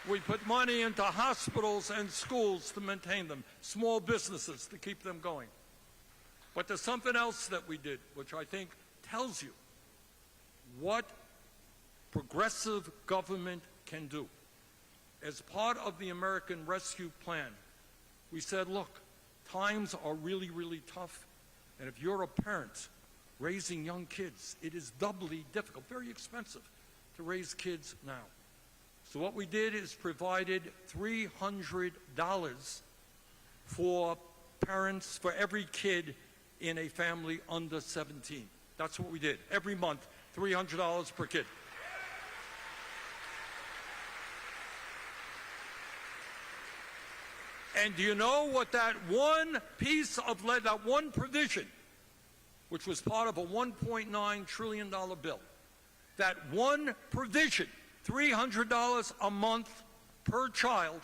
Speaker 4: We put money into hospitals and schools to maintain them, small businesses to keep them going. But there's something else that we did, which I think tells you what progressive government can do. As part of the American Rescue Plan, we said, look, times are really, really tough, and if you're a parent raising young kids, it is doubly difficult, very expensive to raise kids now. So what we did is provided $300 for parents, for every kid in a family under 17. That's what we did. Every month, $300 per kid. And do you know what that one piece of lead, that one provision, which was part of a $1.9 trillion bill, that one provision, $300 a month per child,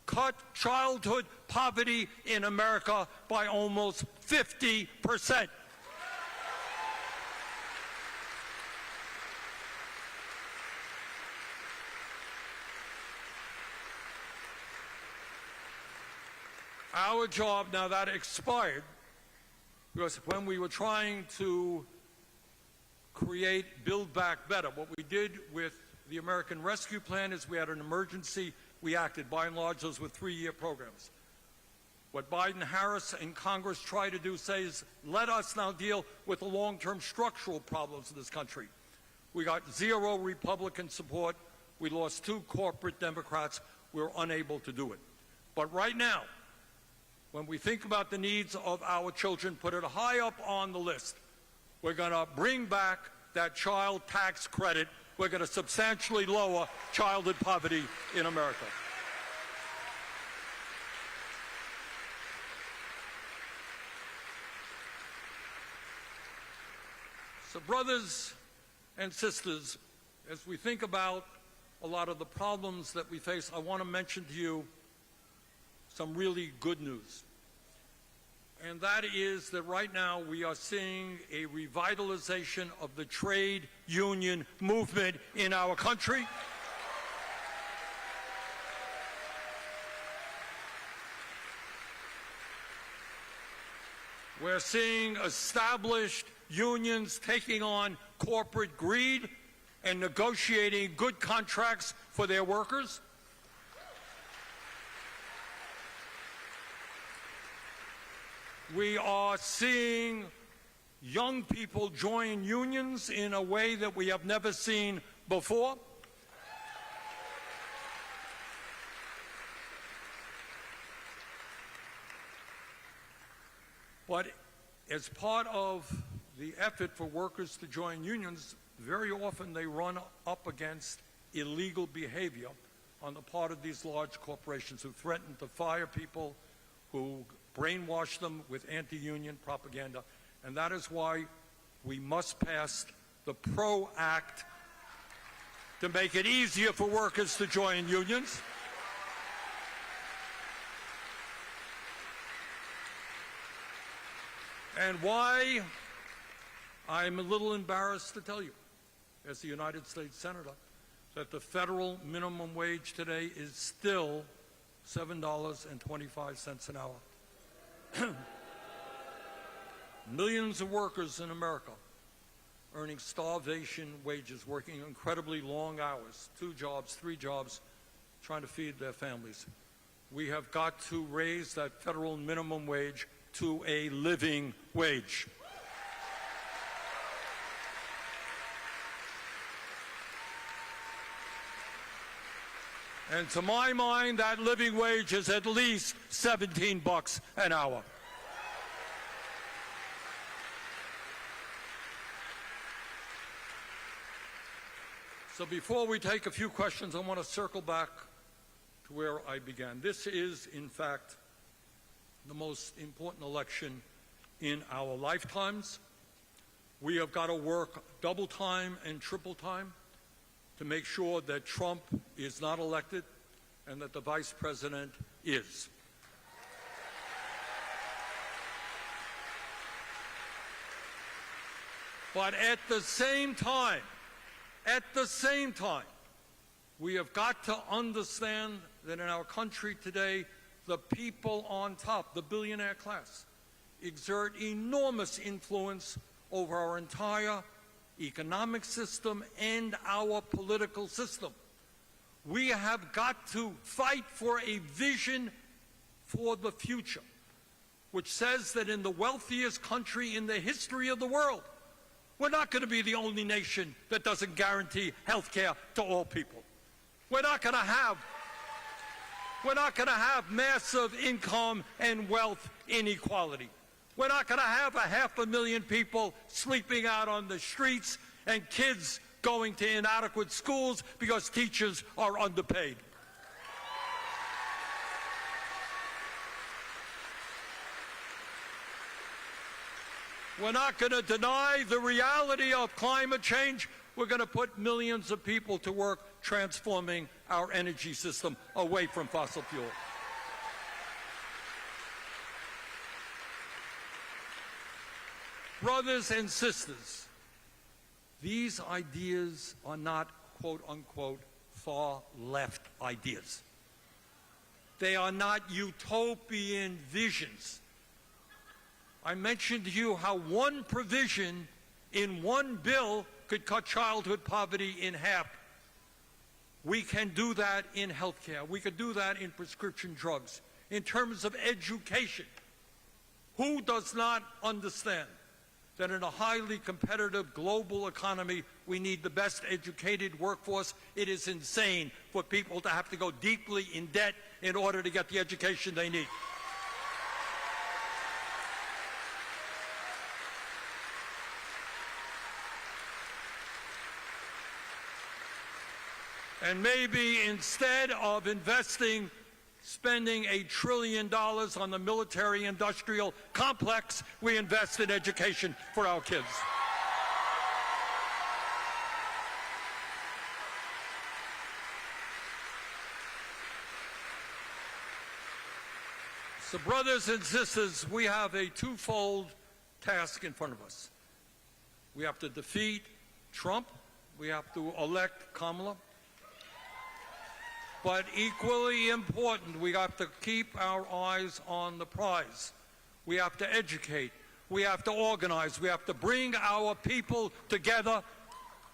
Speaker 4: cut childhood poverty in America by almost 50%. Our job, now that expired, because when we were trying to Build Back Better, what we did with the American Rescue Plan is we had an emergency, we acted. By and large, those were 3-year programs. What Biden, Harris, and Congress try to do says, let us now deal with the long-term structural problems of this country. We got 0 Republican support. We lost 2 corporate Democrats. We were unable to do it. But right now, when we think about the needs of our children, put it high up on the list. We're going to bring back that child tax credit. We're going to substantially lower childhood poverty in America. So, brothers and sisters, as we think about a lot of the problems that we face, I want to mention to you some really good news. And that is that right now we are seeing a revitalization of the trade union movement in our country. We're seeing established unions taking on corporate greed and negotiating good contracts for their workers. We are seeing young people join unions in a way that we have never seen before. But as part of the effort for workers to join unions, very often they run up against illegal behavior on the part of these large corporations who threaten to fire people, who brainwash them with anti-union propaganda. And that is why we must pass the PRO Act to make it easier for workers to join unions. And why I'm a little embarrassed to tell you, as the United States Senator, that the federal minimum wage today is still $7.25 an hour. Millions of workers in America earning starvation wages, working incredibly long hours, 2 jobs, 3 jobs, trying to feed their families. We have got to raise that federal minimum wage to a living wage. And to my mind, that living wage is at least $17 an hour. So before we take a few questions, I want to circle back to where I began. This is, in fact, the most important election in our lifetimes. We have got to work double time and triple time to make sure that Trump is not elected and that the vice president is. But at the same time, we have got to understand that in our country today, the people on top, the billionaire class, exert enormous influence over our entire economic system and our political system. We have got to fight for a vision for the future, which says that in the wealthiest country in the history of the world, we're not going to be the only nation that doesn't guarantee health care to all people. We're not going to have massive income and wealth inequality. We're not going to have 500,000 people sleeping out on the streets and kids going to inadequate schools because teachers are underpaid. We're not going to deny the reality of climate change. We're going to put millions of people to work transforming our energy system away from fossil fuel. Brothers and sisters, these ideas are not quote-unquote far-left ideas. They are not utopian visions. I mentioned to you how one provision in one bill could cut childhood poverty in half. We can do that in health care. We could do that in prescription drugs. In terms of education, who does not understand that in a highly competitive global economy, we need the best educated workforce? It is insane for people to have to go deeply in debt in order to get the education they need. And maybe instead of spending $1 trillion on the military-industrial complex, we invest in education for our kids. So, brothers and sisters, we have a twofold task in front of us. We have to defeat Trump. We have to elect Kamala. But equally important, we have to keep our eyes on the prize. We have to educate. We have to organize. We have to bring our people together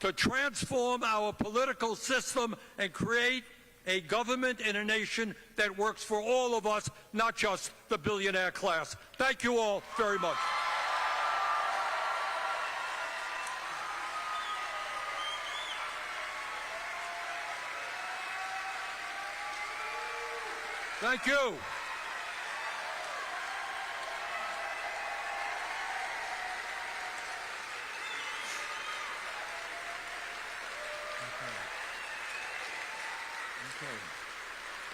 Speaker 4: to transform our political system and create a government and a nation that works for all of us, not just the billionaire class. Thank you all very much. Thank you.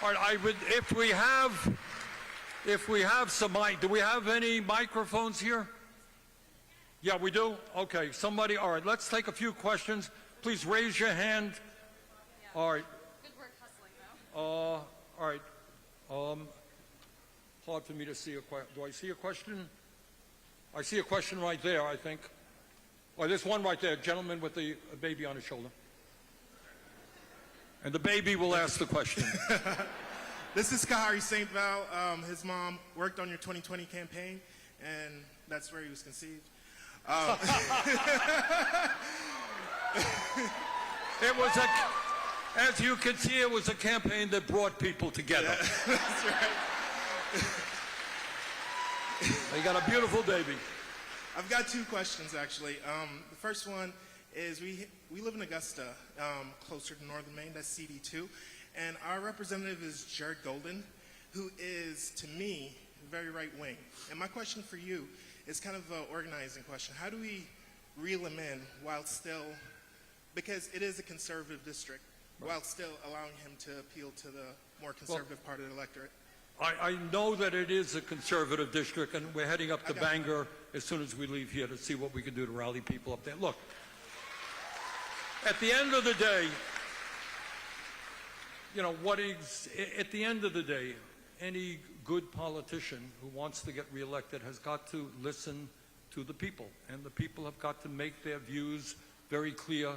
Speaker 4: All right, if we have some do we have any microphones here? Yeah, we do? Okay, somebody, all right, let's take a few questions. Please raise your hand. All right.
Speaker 5: Good work hustling, though.
Speaker 4: All right. Hard for me to see a question. Do I see a question? I see a question right there, I think. Oh, there's one right there, gentleman with a baby on his shoulder. And the baby will ask the question.
Speaker 6: This is Kahari St. Val. His mom worked on your 2020 campaign, and that's where he was conceived.
Speaker 4: It was as you can see, it was a campaign that brought people together.
Speaker 6: Yeah, that's right.
Speaker 4: They got a beautiful baby.
Speaker 6: I've got two questions, actually. The first one is we live in Augusta, closer to northern Maine. That's CD2. And our representative is Jared Golden, who is, to me, very right-wing. And my question for you is kind of an organizing question. How do we reel him in while still because it is a conservative district, while still allowing him to appeal to the more conservative part of the electorate.
Speaker 4: I know that it is a conservative district, and we're heading up to Bangor as soon as we leave here to see what we can do to rally people up there. Look, at the end of the day, you know, at the end of the day, any good politician who wants to get reelected has got to listen to the people, and the people have got to make their views very clear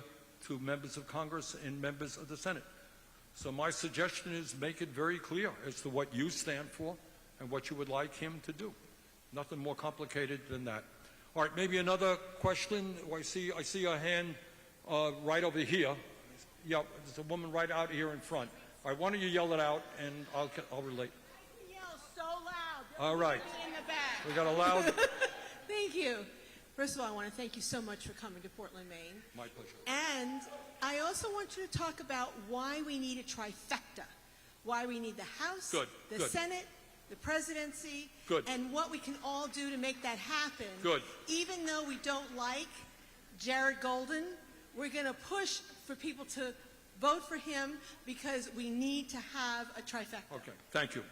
Speaker 4: to members of Congress and members of the Senate. So my suggestion is make it very clear as to what you stand for and what you would like him to do. Nothing more complicated than that. All right, maybe another question. Oh, I see a hand right over here. Yeah, there's a woman right out here in front. All right, why don't you yell it out, and I'll relate.
Speaker 7: Yell so loud.
Speaker 4: All right.
Speaker 7: In the back.
Speaker 4: We got a loud...
Speaker 7: Thank you. First of all, I want to thank you so much for coming to Portland, Maine.
Speaker 4: My pleasure.
Speaker 7: And I also want you to talk about why we need a trifecta, why we need the House,
Speaker 4: Good,
Speaker 7: the
Speaker 4: good.
Speaker 7: Senate, the presidency,
Speaker 4: Good.
Speaker 7: and what we can all do to make that happen.
Speaker 4: Good.
Speaker 7: Even though we don't like Jared Golden, we're going to push for people to vote for him because we need to have a trifecta.
Speaker 4: Okay, thank you.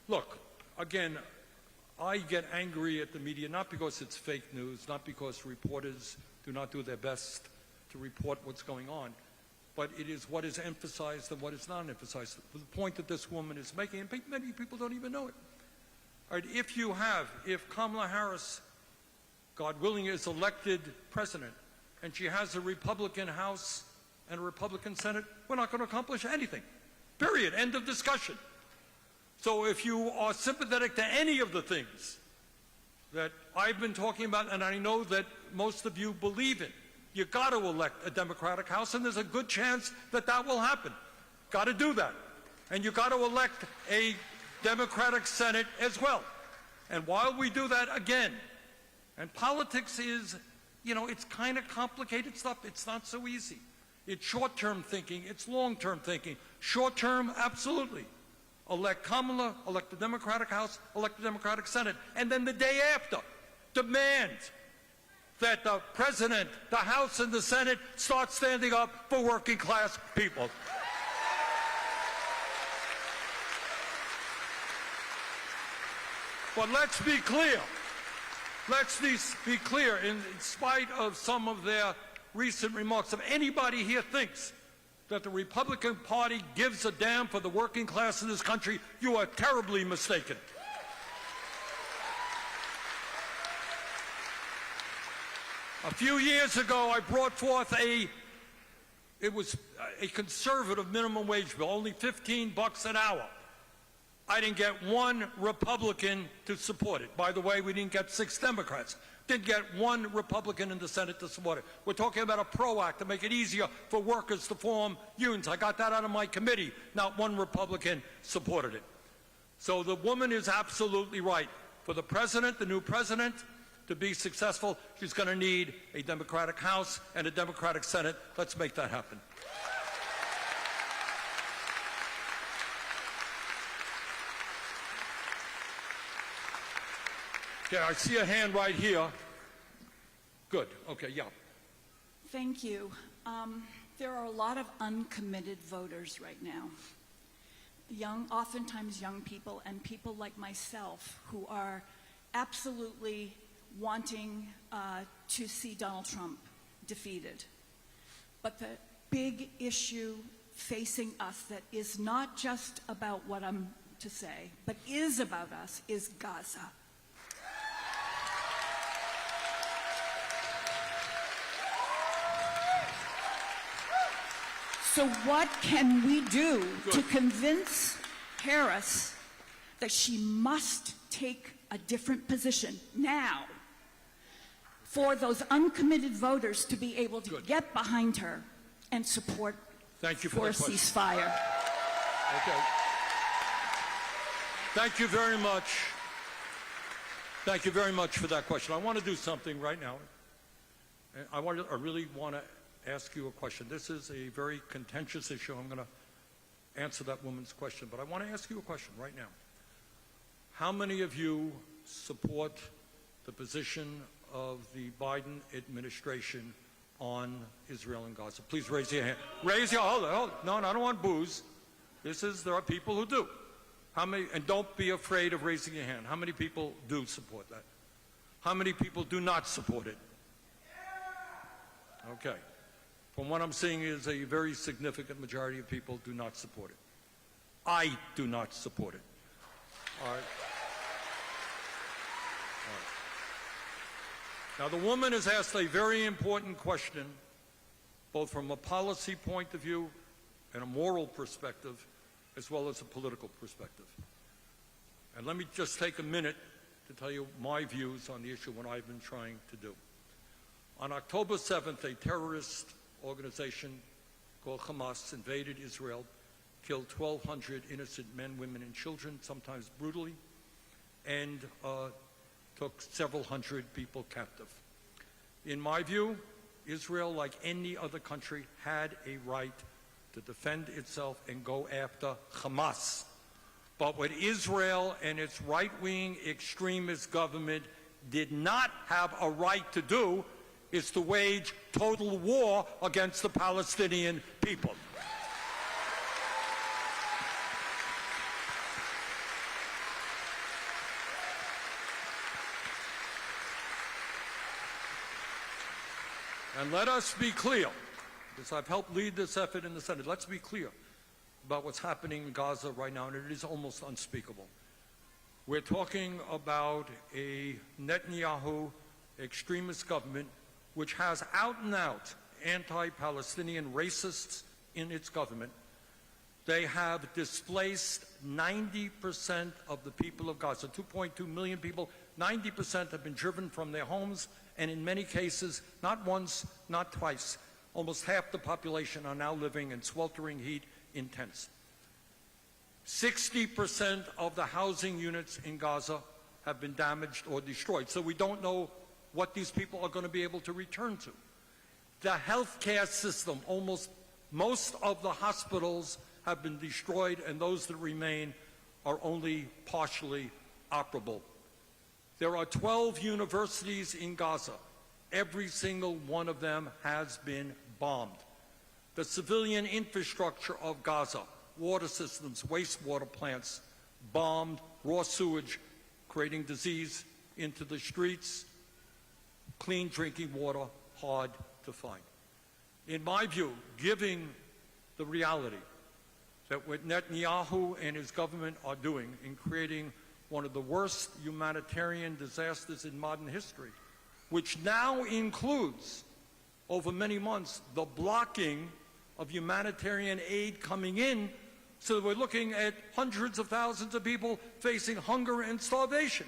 Speaker 4: Look, again, I get angry at the media, not because it's fake news, not because reporters do not do their best to report what's going on, but it is what is emphasized and what is not emphasized. The point that this woman is making, and many people don't even know it. All right, if Kamala Harris, God willing, is elected president, and she has a Republican House and a Republican Senate, we're not going to accomplish anything. Period. End of discussion. So if you are sympathetic to any of the things that I've been talking about, and I know that most of you believe in, you got to elect a Democratic House, and there's a good chance that that will happen. Got to do that. And you got to elect a Democratic Senate as well. And while we do that again, and politics is, you know, it's kind of complicated stuff. It's not so easy. It's short-term thinking. It's long-term thinking. Short-term, absolutely. Elect Kamala, elect the Democratic House, elect the Democratic Senate, and then the day after, demand that the President, the House, and the Senate start standing up for working-class people. But let's be clear. Let's be clear, in spite of some of their recent remarks, if anybody here thinks that the Republican Party gives a damn for the working class in this country, you are terribly mistaken. A few years ago, I brought forth a conservative minimum wage bill, only $15 an hour. I didn't get one Republican to support it. By the way, we didn't get 6 Democrats. Didn't get one Republican in the Senate to support it. We're talking about a PRO Act to make it easier for workers to form unions. I got that out of my committee. Not one Republican supported it. So the woman is absolutely right. For the president, the new president, to be successful, she's going to need a Democratic House and a Democratic Senate. Let's make that happen. Okay, I see a hand right here. Good. Okay, yeah.
Speaker 5: Thank you. There are a lot of uncommitted voters right now. Oftentimes young people and people like myself who are absolutely wanting to see Donald Trump defeated. But the big issue facing us that is not just about what I'm to say, but is about us, is Gaza. So what can we do to convince Harris that she must take a different position now for those uncommitted voters to be able to get behind her and support
Speaker 4: Thank you
Speaker 5: for a ceasefire?
Speaker 4: Okay. Thank you very much. Thank you very much for that question. I want to do something right now. I really want to ask you a question. This is a very contentious issue. I'm going to answer that woman's question, but I want to ask you a question right now. How many of you support the position of the Biden administration on Israel and Gaza? Please raise your hand. Raise your, hold on. No, I don't want booze. There are people who do. How many, and don't be afraid of raising your hand. How many people do support that? How many people do not support it? Okay. From what I'm seeing is a very significant majority of people do not support it. I do not support it. All right. Now, the woman has asked a very important question, both from a policy point of view and a moral perspective, as well as a political perspective. And let me just take a minute to tell you my views on the issue, what I've been trying to do. On October 7th, a terrorist organization called Hamas invaded Israel, killed 1,200 innocent men, women, and children, sometimes brutally, and took several hundred people captive. In my view, Israel, like any other country, had a right to defend itself and go after Hamas. But what Israel and its right-wing extremist government did not have a right to do is to wage total war against the Palestinian people. And let us be clear, because I've helped lead this effort in the Senate, let's be clear about what's happening in Gaza right now, and it is almost unspeakable. We're talking about a Netanyahu extremist government which has out-and-out anti-Palestinian racists in its government. They have displaced 90% of the people of Gaza, 2.2 million people. 90% have been driven from their homes, and in many cases, not once, not twice, almost half the population are now living in sweltering heat in tents. 60% of the housing units in Gaza have been damaged or destroyed, so we don't know what these people are going to be able to return to. The healthcare system, most of the hospitals have been destroyed, and those that remain are only partially operable. There are 12 universities in Gaza. Every single one of them has been bombed. The civilian infrastructure of Gaza, water systems, wastewater plants, bombed, raw sewage, creating disease into the streets, clean drinking water, hard to find. In my view, given the reality that what Netanyahu and his government are doing in creating one of the worst humanitarian disasters in modern history, which now includes, over many months, the blocking of humanitarian aid coming in, so that we're looking at hundreds of thousands of people facing hunger and starvation.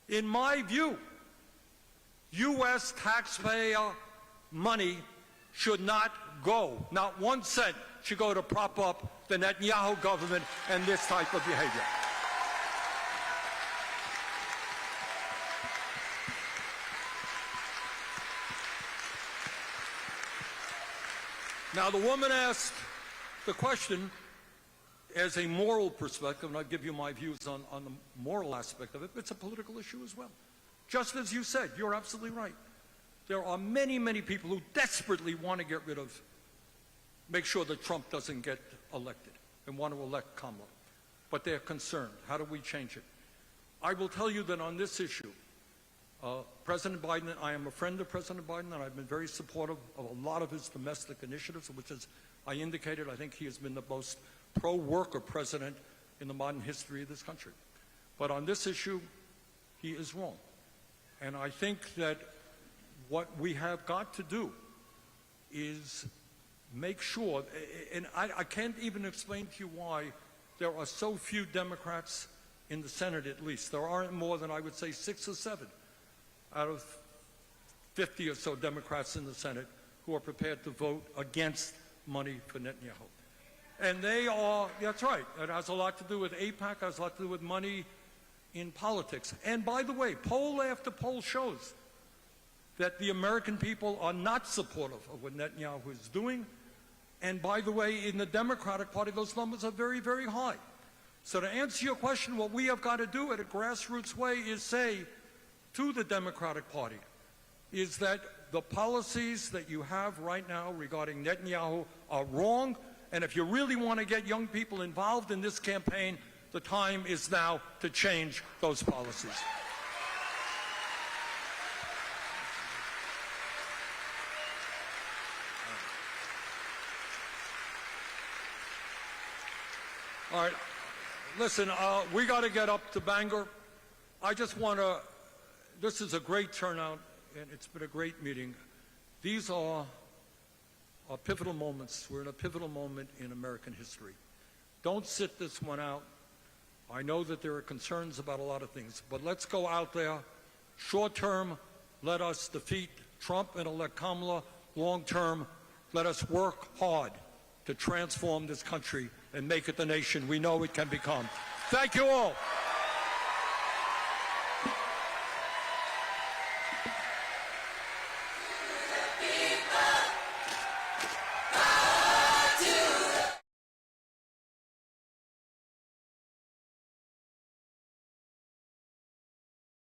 Speaker 4: In my view, U.S. taxpayer money should not go, not 1 cent should go to prop up the Netanyahu government and this type of behavior. Now, the woman asked the question as a moral perspective, and I'll give you my views on the moral aspect of it, but it's a political issue as well. Just as you said, you're absolutely right. There are many, many people who desperately want to get rid of, make sure that Trump doesn't get elected and want to elect Kamala. But they're concerned. How do we change it? I will tell you that on this issue, President Biden, I am a friend of President Biden, and I've been very supportive of a lot of his domestic initiatives, which, as I indicated, I think he has been the most pro-worker president in the modern history of this country. But on this issue, he is wrong. And I think that what we have got to do is make sure, and I can't even explain to you why there are so few Democrats in the Senate, at least. There aren't more than, I would say, 6 or 7 out of 50 or so Democrats in the Senate who are prepared to vote against money for Netanyahu. And they are, that's right, it has a lot to do with AIPAC, it has a lot to do with money in politics. And by the way, poll after poll shows that the American people are not supportive of what Netanyahu is doing. And by the way, in the Democratic Party, those numbers are very, very high. So to answer your question, what we have got to do in a grassroots way is say to the Democratic Party is that the policies that you have right now regarding Netanyahu are wrong, and if you really want to get young people involved in this campaign, the time is now to change those policies. All right, listen, we got to get up to Bangor. I just want to, this is a great turnout, and it's been a great meeting. These are pivotal moments. We're in a pivotal moment in American history. Don't sit this one out. I know that there are concerns about a lot of things, but let's go out there. Short term, let us defeat Trump and elect Kamala. Long term, let us work hard to transform this country and make it the nation we know it can become. Thank you all.